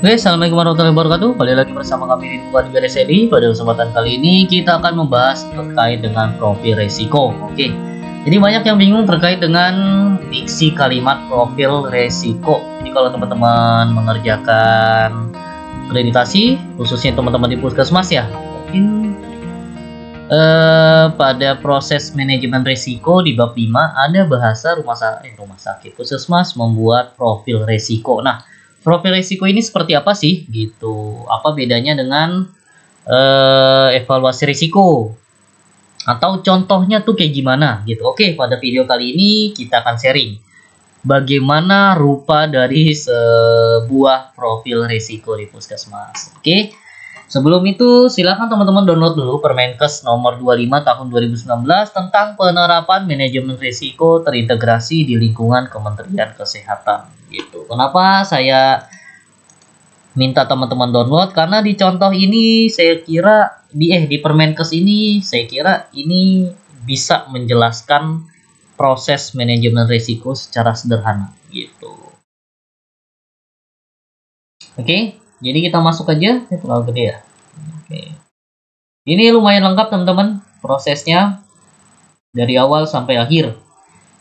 Oke, assalamualaikum warahmatullahi wabarakatuh. Kembali lagi bersama kami di Buat BRSED. Pada kesempatan kali ini kita akan membahas terkait dengan profil resiko. Oke, jadi banyak yang bingung terkait dengan diksi kalimat profil resiko. Jadi kalau teman-teman mengerjakan akreditasi, khususnya teman-teman di puskesmas ya, mungkin pada proses manajemen resiko di bab 5 ada bahasa rumah sakit puskesmas membuat profil resiko. Nah, profil risiko ini seperti apa sih gitu? Apa bedanya dengan evaluasi risiko? Atau contohnya tuh kayak gimana gitu? Oke, pada video kali ini kita akan sharing bagaimana rupa dari sebuah profil risiko di puskesmas. Oke. Sebelum itu silakan teman-teman download dulu Permenkes nomor 25 tahun 2019 tentang penerapan manajemen risiko terintegrasi di lingkungan Kementerian Kesehatan gitu. Kenapa saya minta teman-teman download? Karena di contoh ini saya kira di Permenkes ini saya kira ini bisa menjelaskan proses manajemen risiko secara sederhana gitu. Oke, jadi kita masuk aja. Ini terlalu gede ya. Oke. Ini lumayan lengkap teman-teman prosesnya dari awal sampai akhir.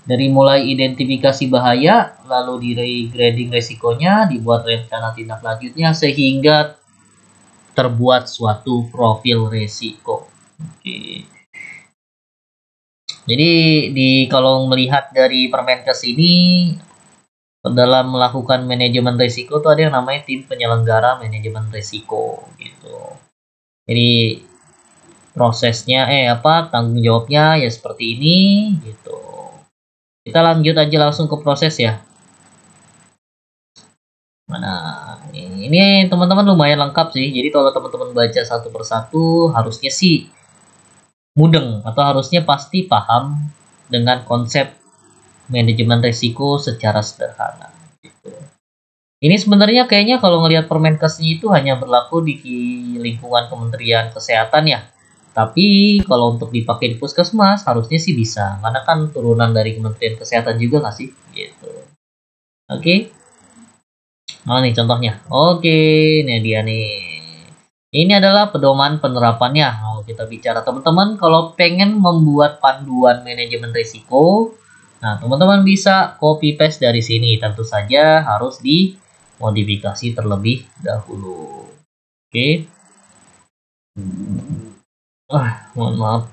Dari mulai identifikasi bahaya, lalu di grading resikonya, dibuat rencana tindak lanjutnya, sehingga terbuat suatu profil resiko. Oke. Jadi kalau melihat dari Permenkes ini, dalam melakukan manajemen risiko itu ada yang namanya tim penyelenggara manajemen risiko gitu. Jadi prosesnya tanggung jawabnya ya seperti ini gitu. Kita lanjut aja langsung ke proses ya. Mana ini teman-teman lumayan lengkap sih. Jadi kalau teman-teman baca satu persatu harusnya sih mudeng atau harusnya pasti paham dengan konsep manajemen risiko secara sederhana gitu. Ini sebenarnya kayaknya kalau ngelihat Permenkes itu hanya berlaku di lingkungan Kementerian Kesehatan ya. Tapi kalau untuk dipakai di puskesmas harusnya sih bisa, karena kan turunan dari Kementerian Kesehatan juga nggak sih gitu. Oke. Nah nih contohnya. Oke, ini dia nih. Ini adalah pedoman penerapannya. Mau kita bicara teman-teman kalau pengen membuat panduan manajemen risiko, nah, teman-teman bisa copy paste dari sini. Tentu saja harus dimodifikasi terlebih dahulu. Oke. Mohon maaf.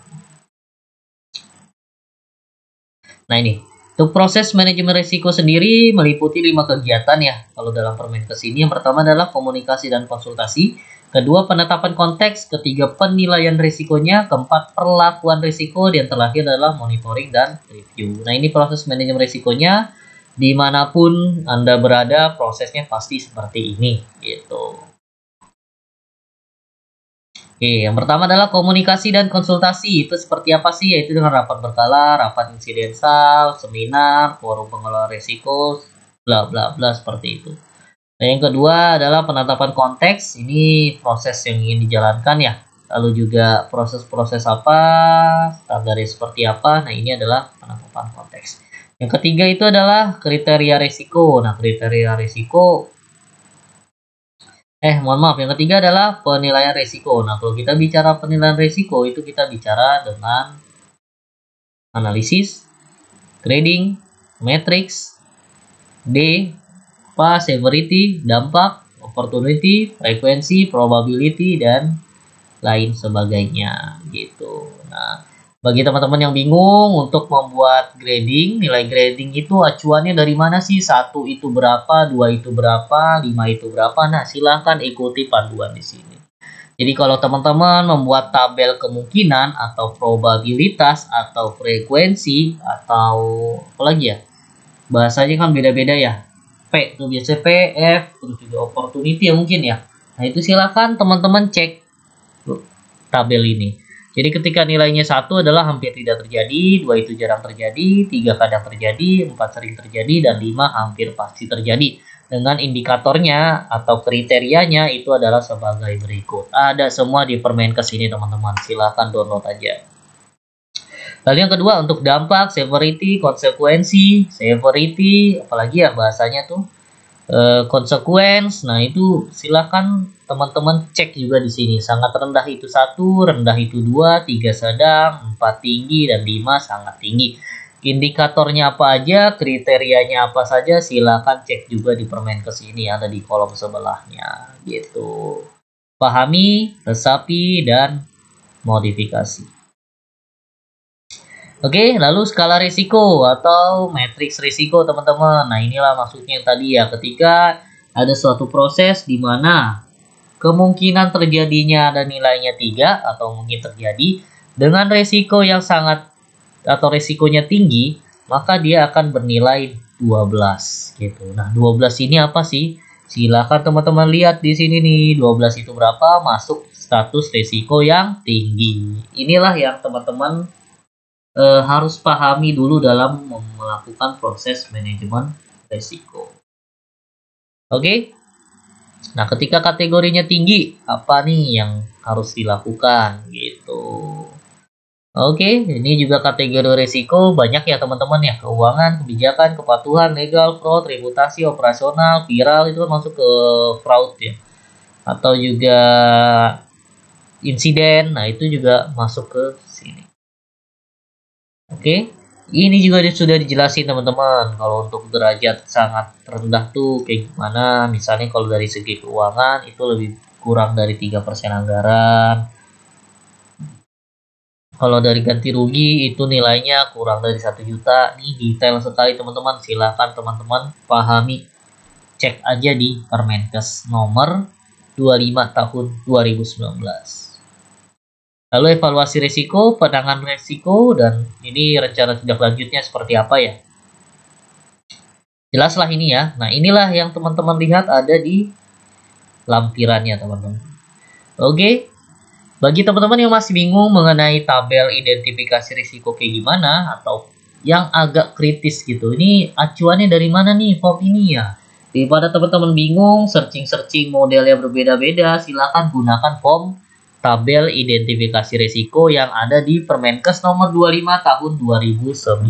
Nah, ini. Untuk proses manajemen risiko sendiri meliputi 5 kegiatan ya. Kalau dalam Permenkes ini yang pertama adalah komunikasi dan konsultasi. Kedua, penetapan konteks. Ketiga, penilaian risikonya. Keempat, perlakuan risiko. Dan terakhir adalah monitoring dan review. Nah, ini proses manajemen risikonya. Dimanapun Anda berada, prosesnya pasti seperti ini. Gitu. Oke, yang pertama adalah komunikasi dan konsultasi. Itu seperti apa sih? Yaitu dengan rapat berkala, rapat insidensal, seminar, forum pengelola risiko, bla bla bla seperti itu. Nah, yang kedua adalah penetapan konteks. Ini proses yang ingin dijalankan ya. Lalu juga proses-proses apa, standarnya seperti apa. Nah, ini adalah penetapan konteks. Yang ketiga itu adalah kriteria risiko. Nah, kriteria risiko mohon maaf, yang ketiga adalah penilaian risiko. Nah, kalau kita bicara penilaian risiko itu kita bicara dengan analisis, grading, matrix, D, severity, dampak, opportunity, frekuensi, probability, dan lain sebagainya gitu. Nah, bagi teman-teman yang bingung untuk membuat grading, nilai grading itu acuannya dari mana sih? 1 itu berapa, 2 itu berapa, 5 itu berapa? Nah, silahkan ikuti panduan di sini. Jadi kalau teman-teman membuat tabel kemungkinan atau probabilitas atau frekuensi atau apa lagi ya? Bahasanya kan beda-beda ya. P itu biasanya P, F, terus juga opportunity ya mungkin ya. Nah, itu silahkan teman-teman cek tabel ini. Jadi ketika nilainya 1 adalah hampir tidak terjadi, 2 itu jarang terjadi, 3 kadang terjadi, 4 sering terjadi, dan 5 hampir pasti terjadi. Dengan indikatornya atau kriterianya itu adalah sebagai berikut. Ada semua di Permenkes ini teman-teman, silahkan download aja. Lalu yang kedua untuk dampak, severity, konsekuensi, severity, apalagi ya bahasanya tuh, Consequence. Nah, itu silahkan teman-teman cek juga di sini. Sangat rendah itu 1, rendah itu 2, 3 sedang, 4 tinggi, dan 5 sangat tinggi. Indikatornya apa aja, kriterianya apa saja, silahkan cek juga di Permenkes ini, ada di kolom sebelahnya gitu. Pahami, resapi, dan modifikasi. Oke, lalu skala risiko atau matriks risiko teman-teman. Nah, inilah maksudnya tadi ya, ketika ada suatu proses di mana kemungkinan terjadinya ada nilainya 3 atau mungkin terjadi dengan risiko yang sangat atau risikonya tinggi, maka dia akan bernilai 12 gitu. Nah, 12 ini apa sih? Silakan teman-teman lihat di sini nih, 12 itu berapa? Masuk status risiko yang tinggi. Inilah yang teman-teman harus pahami dulu dalam melakukan proses manajemen risiko. Oke. Nah, ketika kategorinya tinggi, apa nih yang harus dilakukan gitu. Oke, ini juga kategori risiko banyak ya teman-teman ya. Keuangan, kebijakan, kepatuhan, legal, fraud, reputasi, operasional, viral itu masuk ke fraud ya. Atau juga insiden, nah itu juga masuk ke sini. Oke, ini juga sudah dijelasin teman-teman. Kalau untuk derajat sangat rendah tuh kayak gimana. Misalnya kalau dari segi keuangan itu lebih kurang dari 3% anggaran. Kalau dari ganti rugi itu nilainya kurang dari 1 juta. Ini detail sekali teman-teman. Silahkan teman-teman pahami. Cek aja di Permenkes nomor 25 tahun 2019. Lalu evaluasi risiko, penanganan risiko, dan ini rencana tindak lanjutnya seperti apa ya. Jelaslah ini ya. Nah, inilah yang teman-teman lihat ada di lampirannya teman-teman. Oke, bagi teman-teman yang masih bingung mengenai tabel identifikasi risiko kayak gimana, atau yang agak kritis gitu, ini acuannya dari mana nih form ini ya. Daripada teman-teman bingung, searching-searching model yang berbeda-beda, silakan gunakan form tabel identifikasi risiko yang ada di Permenkes nomor 25 tahun 2019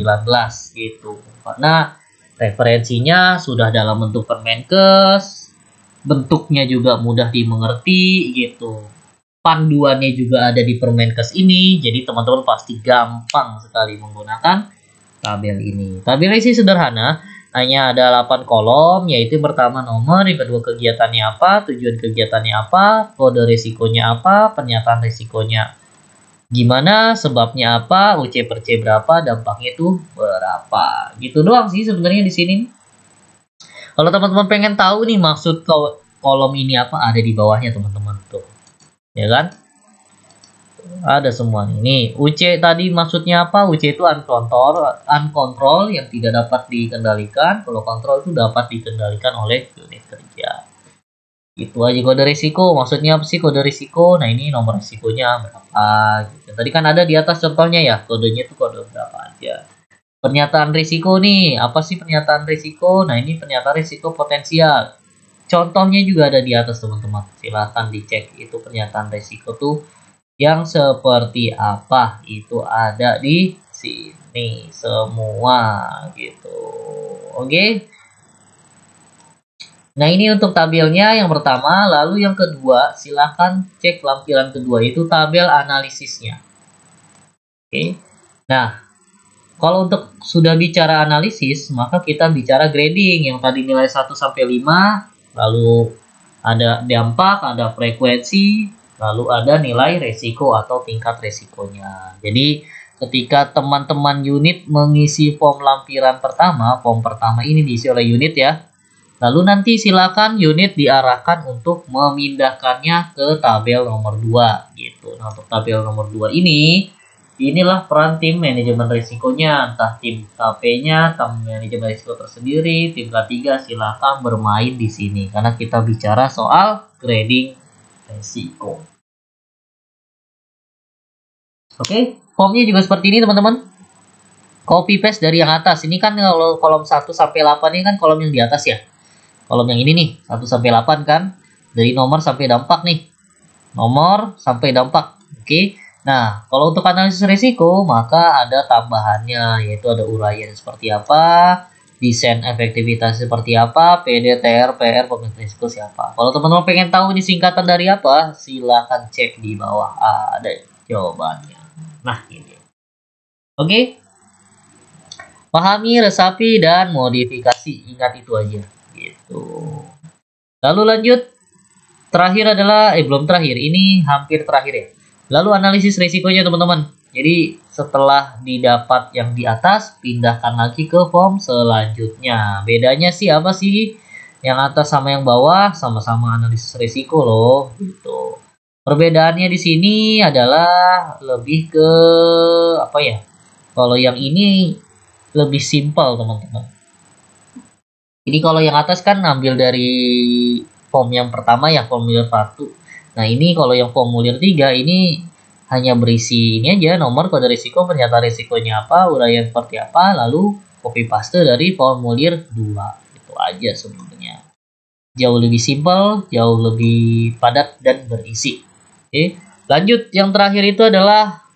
gitu. Karena referensinya sudah dalam bentuk Permenkes, bentuknya juga mudah dimengerti gitu. Panduannya juga ada di Permenkes ini, jadi teman-teman pasti gampang sekali menggunakan tabel ini. Tabel ini sederhana, hanya ada 8 kolom, yaitu pertama nomor, yang kedua kegiatannya apa, tujuan kegiatannya apa, kode risikonya apa, pernyataan risikonya gimana, sebabnya apa, UC per C berapa, dampaknya itu berapa. Gitu doang sih sebenarnya di sini. Kalau teman-teman pengen tahu nih maksud kolom ini apa, ada di bawahnya teman-teman tuh. Ya kan? Ada semua nih. UC tadi maksudnya apa? UC itu uncontrol yang tidak dapat dikendalikan. Kalau kontrol itu dapat dikendalikan oleh unit kerja. Itu aja kode risiko. Maksudnya apa sih kode risiko? Nah, ini nomor risikonya berapa gitu. Tadi kan ada di atas contohnya ya. Kodenya itu kode berapa aja. Pernyataan risiko nih. Apa sih pernyataan risiko? Nah, ini pernyataan risiko potensial. Contohnya juga ada di atas teman-teman. Silahkan dicek itu pernyataan risiko tuh yang seperti apa, itu ada di sini semua gitu. Oke. Nah, ini untuk tabelnya yang pertama. Lalu yang kedua, silahkan cek lampiran kedua, itu tabel analisisnya. Oke. Nah, kalau untuk sudah bicara analisis, maka kita bicara grading yang tadi nilai 1 sampai 5, lalu ada dampak, ada frekuensi, lalu ada nilai resiko atau tingkat resikonya. Jadi ketika teman-teman unit mengisi form lampiran pertama, form pertama ini diisi oleh unit ya. Lalu nanti silakan unit diarahkan untuk memindahkannya ke tabel nomor 2 gitu. Nah, untuk tabel nomor 2 ini, inilah peran tim manajemen risikonya, entah tim KP-nya, tim manajemen risiko tersendiri, tim K3 silakan bermain di sini karena kita bicara soal grading risiko. Oke, formnya juga seperti ini teman-teman. Copy paste dari yang atas. Ini kan kalau kolom 1 sampai 8 ini kan kolom yang di atas ya. Kolom yang ini nih, 1 sampai 8 kan. Dari nomor sampai dampak nih. Nomor sampai dampak. Oke. Nah, kalau untuk analisis risiko, maka ada tambahannya, yaitu ada uraian seperti apa, desain efektivitas seperti apa, PDTR, PR, pemilik risiko siapa. Kalau teman-teman pengen tahu ini singkatan dari apa, silahkan cek di bawah, ada jawabannya. Nah, ini. Oke. Pahami, resapi, dan modifikasi. Ingat itu aja. Gitu. Lalu lanjut. Terakhir adalah, belum terakhir, ini hampir terakhir ya. Lalu analisis risikonya teman-teman. Jadi setelah didapat yang di atas, pindahkan lagi ke form selanjutnya. Bedanya sih apa sih? Yang atas sama yang bawah sama-sama analisis risiko loh, gitu. Perbedaannya di sini adalah lebih ke apa ya? Kalau yang ini lebih simpel teman-teman. Jadi kalau yang atas kan ambil dari form yang pertama ya, formulir 1. Nah ini kalau yang formulir 3 ini hanya berisi ini aja, nomor, kode risiko, pernyataan risikonya apa, uraian seperti apa, lalu copy paste dari formulir 2. Itu aja sebenarnya. Jauh lebih simpel, jauh lebih padat dan berisi. Oke, lanjut yang terakhir itu adalah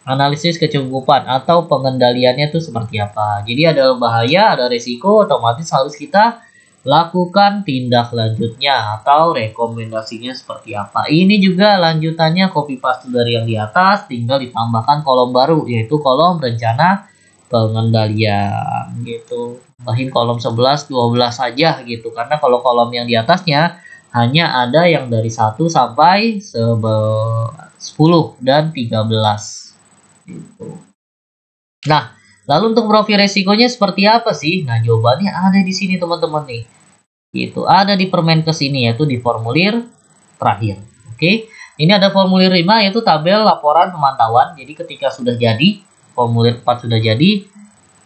analisis kecukupan atau pengendaliannya itu seperti apa. Jadi ada bahaya, ada risiko, otomatis harus kita lakukan tindak lanjutnya atau rekomendasinya seperti apa. Ini juga lanjutannya copy paste dari yang di atas, tinggal ditambahkan kolom baru yaitu kolom rencana pengendalian gitu. Tambahin kolom 11, 12 saja gitu, karena kalau kolom yang di atasnya hanya ada yang dari 1 sampai 10 dan 13 gitu. Nah, lalu untuk profil resikonya seperti apa sih? Nah, jawabannya ada di sini teman-teman nih. Itu ada di Permenkes ini, yaitu di formulir terakhir. Oke, ini ada formulir 5 yaitu tabel laporan pemantauan. Jadi ketika sudah jadi, formulir 4 sudah jadi,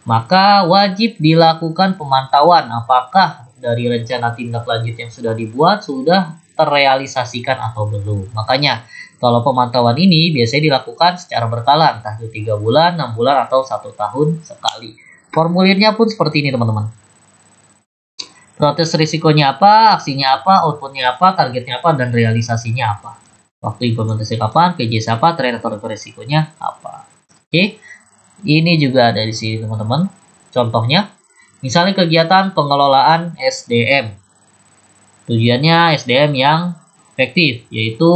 maka wajib dilakukan pemantauan apakah dari rencana tindak lanjut yang sudah dibuat sudah terrealisasikan atau belum. Makanya kalau pemantauan ini biasanya dilakukan secara berkala, entah itu 3 bulan, 6 bulan, atau 1 tahun sekali. Formulirnya pun seperti ini teman-teman. Proses risikonya apa, aksinya apa, outputnya apa, targetnya apa, dan realisasinya apa. Waktu implementasi kapan, PJ siapa, tren atau risikonya apa. Oke, ini juga ada di sini teman-teman. Contohnya, misalnya kegiatan pengelolaan SDM. Tujuannya SDM yang efektif, yaitu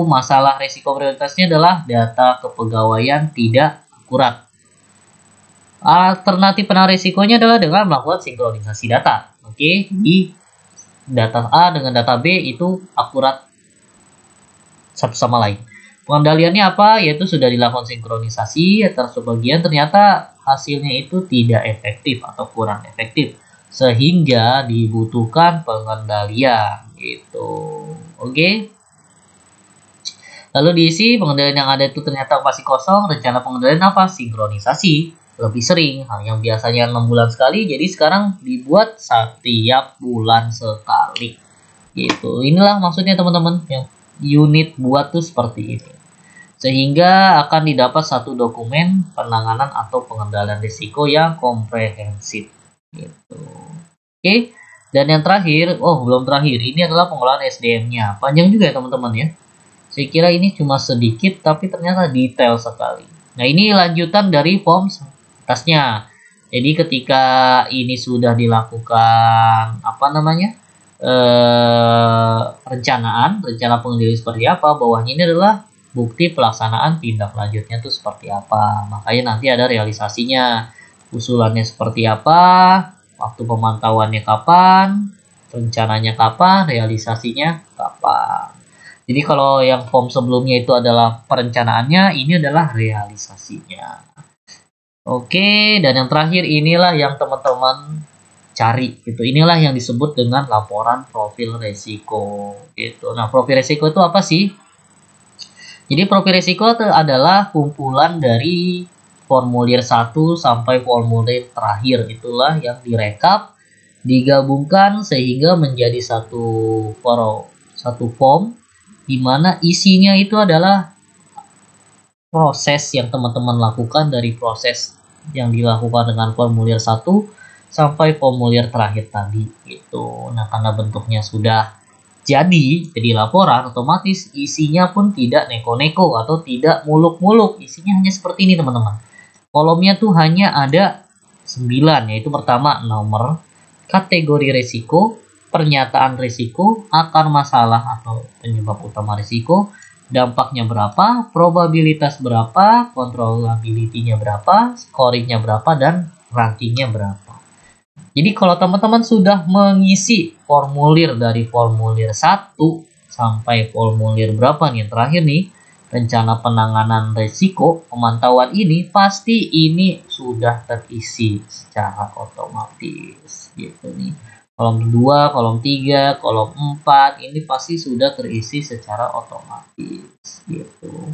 masalah risiko prioritasnya adalah data kepegawaian tidak akurat. Alternatif penanganan risikonya adalah dengan melakukan sinkronisasi data. Oke, di data A dengan data B itu akurat satu sama lain. Pengendaliannya apa? Yaitu sudah dilakukan sinkronisasi, atas sebagian ternyata hasilnya itu tidak efektif atau kurang efektif, sehingga dibutuhkan pengendalian gitu. Oke. Lalu diisi pengendalian yang ada itu ternyata masih kosong, rencana pengendalian apa? Sinkronisasi. Lebih sering, yang biasanya 6 bulan sekali jadi sekarang dibuat setiap bulan sekali gitu. Inilah maksudnya teman-teman, yang unit buat tuh seperti ini, sehingga akan didapat satu dokumen penanganan atau pengendalian risiko yang komprehensif gitu. Oke, dan yang terakhir, belum terakhir, ini adalah pengelolaan SDM-nya. Panjang juga ya teman-teman ya, saya kira ini cuma sedikit tapi ternyata detail sekali. Nah ini lanjutan dari form atasnya. Jadi ketika ini sudah dilakukan rencana pengendalian seperti apa, bawahnya ini adalah bukti pelaksanaan tindak lanjutnya itu seperti apa. Makanya nanti ada realisasinya, usulannya seperti apa, waktu pemantauannya kapan, rencananya kapan, realisasinya kapan. Jadi kalau yang form sebelumnya itu adalah perencanaannya, ini adalah realisasinya. Oke, dan yang terakhir inilah yang teman-teman cari gitu. Inilah yang disebut dengan laporan profil resiko gitu. Nah, profil resiko itu apa sih? Jadi profil resiko itu adalah kumpulan dari formulir 1 sampai formulir terakhir, itulah yang direkap, digabungkan sehingga menjadi satu form di mana isinya itu adalah proses yang teman-teman lakukan dari proses yang dilakukan dengan formulir 1 sampai formulir terakhir tadi gitu. Nah, karena bentuknya sudah jadi laporan, otomatis isinya pun tidak neko-neko atau tidak muluk-muluk. Isinya hanya seperti ini teman-teman. Kolomnya tuh hanya ada 9, yaitu pertama nomor kategori risiko, pernyataan risiko, akar masalah atau penyebab utama risiko, dampaknya berapa, probabilitas berapa, controllability-nya berapa, scoringnya berapa, dan rankingnya berapa. Jadi kalau teman-teman sudah mengisi formulir dari formulir 1 sampai formulir berapa nih yang terakhir nih, rencana penanganan risiko pemantauan ini, pasti ini sudah terisi secara otomatis gitu nih. Kolom 2, kolom 3, kolom 4 ini pasti sudah terisi secara otomatis gitu.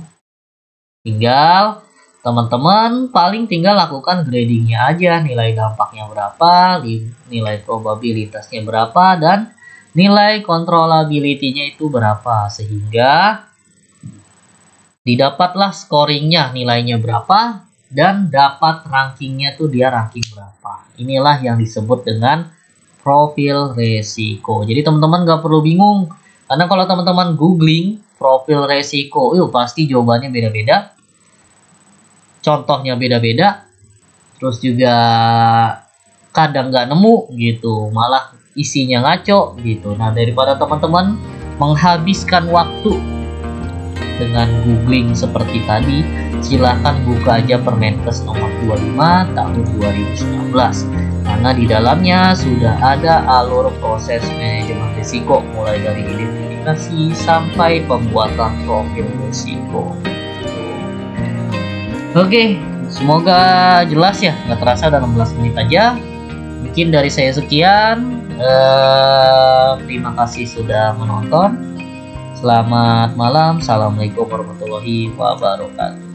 Tinggal teman-teman paling tinggal lakukan gradingnya aja, nilai dampaknya berapa, nilai probabilitasnya berapa, dan nilai controllability-nya itu berapa, sehingga didapatlah scoringnya nilainya berapa dan dapat rankingnya tuh dia ranking berapa. Inilah yang disebut dengan profil resiko. Jadi teman-teman gak perlu bingung, karena kalau teman-teman googling profil resiko, pasti jawabannya beda-beda, contohnya beda-beda, terus juga kadang nggak nemu gitu, malah isinya ngaco gitu. Nah, daripada teman-teman menghabiskan waktu dengan googling seperti tadi, silahkan buka aja Permenkes nomor 25 tahun 2019, karena di dalamnya sudah ada alur proses manajemen risiko, mulai dari identifikasi sampai pembuatan profil risiko. Oke, semoga jelas ya, nggak terasa dalam 16 menit aja. Mungkin dari saya sekian, terima kasih sudah menonton. Selamat malam, assalamualaikum warahmatullahi wabarakatuh.